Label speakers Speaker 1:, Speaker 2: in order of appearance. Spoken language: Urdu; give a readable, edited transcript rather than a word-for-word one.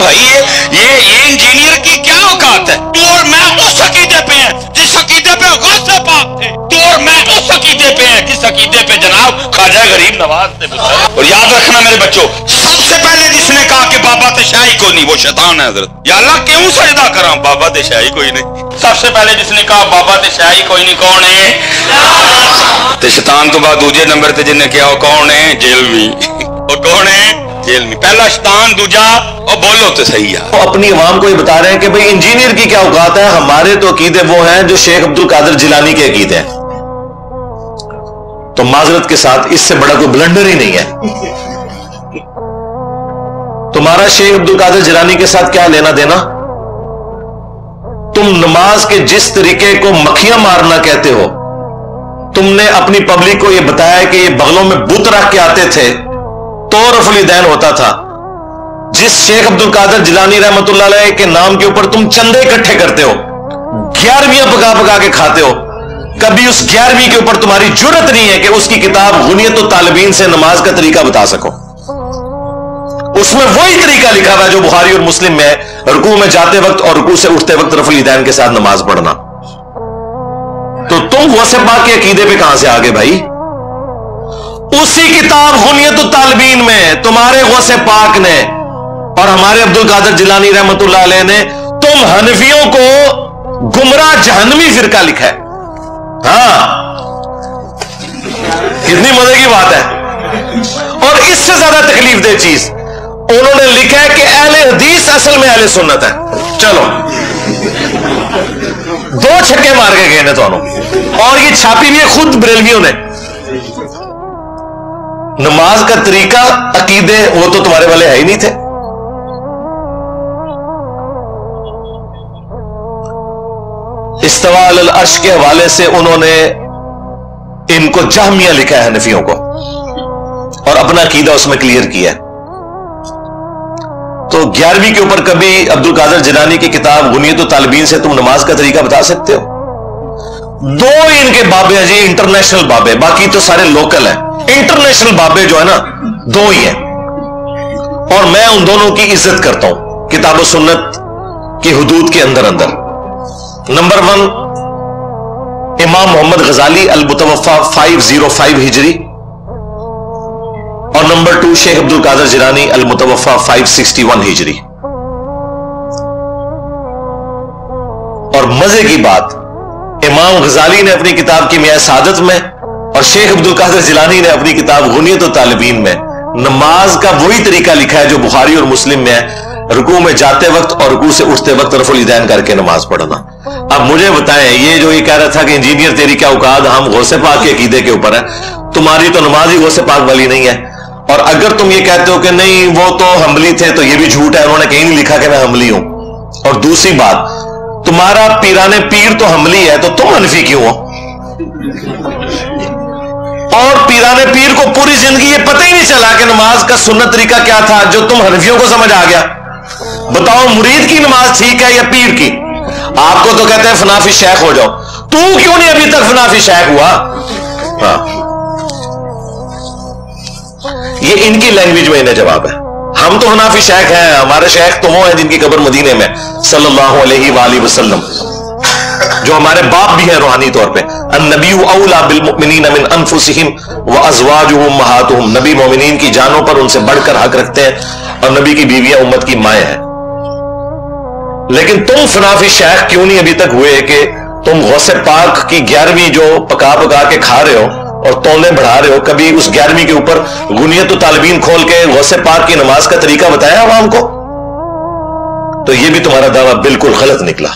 Speaker 1: بھائی یہ انجینئر کی کیا اوقات ہے؟ تو اور میں اس عقیدے پہ ہیں جس عقیدے پہ غوث پاک تھے، تو اور میں اس عقیدے پہ ہیں جس عقیدے پہ جناب خواجہ غریب نواز نے بتایا۔ اور یاد رکھنا میرے بچوں، سب سے پہلے جس نے کہا کہ بابا تشائی کوئی نہیں، وہ شیطان ہے حضرت۔ یا اللہ کیوں سجدہ کراں، بابا تشائی کوئی نہیں۔ سب سے پہلے جس نے کہا بابا تشائی کوئی نہیں، کون ہے؟ تے شیطان تو بعد دوجے نمبر تے جن نے کہا وہ کون ہے؟ جیلوی۔ وہ کون ہے؟ جیلوی۔ پہلا شیطان، دوجا اور بولو تو صحیح ہے۔
Speaker 2: وہ اپنی عوام کو یہ بتا رہے ہیں کہ بھئی انجینئر کی کیا اوقات ہے، ہمارے تو عقیدے وہ ہیں جو شیخ عبد القادر جیلانی کے عقیدے ہیں۔ تو معذرت کے ساتھ اس سے بڑا کوئی بلنڈر ہی نہیں ہے۔ تمہارا شیخ عبد القادر جیلانی کے ساتھ کیا لینا دینا؟ تم نماز کے جس طریقے کو مکھیاں مارنا کہتے ہو، تم نے اپنی پبلک کو یہ بتایا کہ یہ بغلوں میں بت رکھ کے آتے تھے تو رفع الیدین ہوتا تھا۔ جس شیخ عبد القادر جیلانی رحمت اللہ علیہ کے نام کے اوپر تم چندے اکٹھے کرتے ہو، 11ویں پکا پکا کے کھاتے ہو، کبھی اس 11ویں کے اوپر تمہاری جرت نہیں ہے کہ اس کی کتاب غنیت الطالبین سے نماز کا طریقہ بتا سکو۔ اس میں وہی طریقہ لکھا ہوا ہے جو بخاری اور مسلم میں ہے، رکوع میں جاتے وقت اور رکوع سے اٹھتے وقت رفع الیدین کے ساتھ نماز پڑھنا۔ تو تم غوث پاک کے عقیدے پہ کہاں سے آگے بھائی؟ اسی کتاب غنیت الطالبین میں تمہارے غوث پاک نے اور ہمارے عبد القادر جیلانی رحمت اللہ علیہ نے تم حنفیوں کو گمراہ جہنمی فرقہ لکھا ہے۔ ہاں، کتنی مزے کی بات ہے۔ اور اس سے زیادہ تکلیف دہ چیز انہوں نے لکھا ہے کہ اہل حدیث اصل میں اہل سنت ہے۔ چلو 2 چھکے مار کے گئے نے تو اور یہ چھاپی بھی ہے خود بریلویوں نے۔ نماز کا طریقہ، عقیدے وہ تو تمہارے والے ہے ہی نہیں تھے۔ استواء علی العرش کے حوالے سے انہوں نے ان کو جہمیہ لکھا ہے حنفیوں کو، اور اپنا عقیدہ اس میں کلیئر کیا ہے۔ تو 11ویں کے اوپر کبھی عبد القادر جیلانی کی کتاب غنیت الطالبین سے تم نماز کا طریقہ بتا سکتے ہو؟ 2 ان کے بابے ہیں جی، انٹرنیشنل بابے، باقی تو سارے لوکل ہیں۔ انٹرنیشنل بابے جو ہے نا 2 ہی ہیں، اور میں ان دونوں کی عزت کرتا ہوں کتاب و سنت کی حدود کے اندر۔ نمبر 1 امام محمد غزالی المتوفا 505 ہجری، اور نمبر 2 شیخ عبد القادر جیلانی المتوفا 561 ہجری۔ اور مزے کی بات، امام غزالی نے اپنی کتاب کیمیاء سعادت میں اور شیخ عبد القادر جیلانی نے اپنی کتاب غنیت الطالبین میں نماز کا وہی طریقہ لکھا ہے جو بخاری اور مسلم میں ہے، رکوع میں جاتے وقت اور رکوع سے اٹھتے وقت رفع الیدین کر کے نماز پڑھنا۔ اب مجھے بتائیں، یہ جو یہ کہہ رہا تھا کہ انجینئر تیری کیا اوقات، ہم غوث پاک کے عقیدے کے اوپر ہیں، تمہاری تو نماز ہی غوث پاک والی نہیں ہے۔ اور اگر تم یہ کہتے ہو کہ نہیں وہ تو حنبلی تھے، تو یہ بھی جھوٹ ہے، انہوں نے کہیں نہیں لکھا کہ میں حنبلی ہوں۔ اور دوسری بات، تمہارا پیران پیر تو حنبلی ہے، تو تم حنفی کیوں ہو؟ اور پیران پیر کو پوری زندگی یہ پتہ ہی نہیں چلا کہ نماز کا سنت طریقہ کیا تھا جو تم حنفیوں کو سمجھ آ گیا۔ بتاؤ مرید کی نماز ٹھیک ہے یا پیر کی؟ آپ کو تو کہتے ہیں فنافی شیخ ہو جاؤ، تو کیوں نہیں ابھی تک فنافی شیخ ہوا؟ ہاں، یہ ان کی لینگویج میں انہیں جواب ہے۔ ہم تو حنفی شیخ ہیں، ہمارے شیخ تو وہ ہیں جن کی قبر مدینے میں صلی اللہ علیہ وآلہ وسلم، جو ہمارے باپ بھی ہیں روحانی طور پہ۔ النبی اولا بالمؤمنین من انفسہم وازواجہ امہاتہم، نبی مومنین کی جانوں پر ان سے بڑھ کر حق رکھتے ہیں، اور نبی کی بیویاں امت کی مائیں ہیں۔ لیکن تم فنافی شیخ کیوں نہیں ابھی تک ہوئے کہ تم غوث پاک کی 11ویں جو پکا پکا کے کھا رہے ہو اور تونے بڑھا رہے ہو، کبھی اس 11ویں کے اوپر غنیت الطالبین کھول کے غوث پاک کی نماز کا طریقہ بتایا عوام کو؟ تو یہ بھی تمہارا دعویٰ بالکل غلط نکلا۔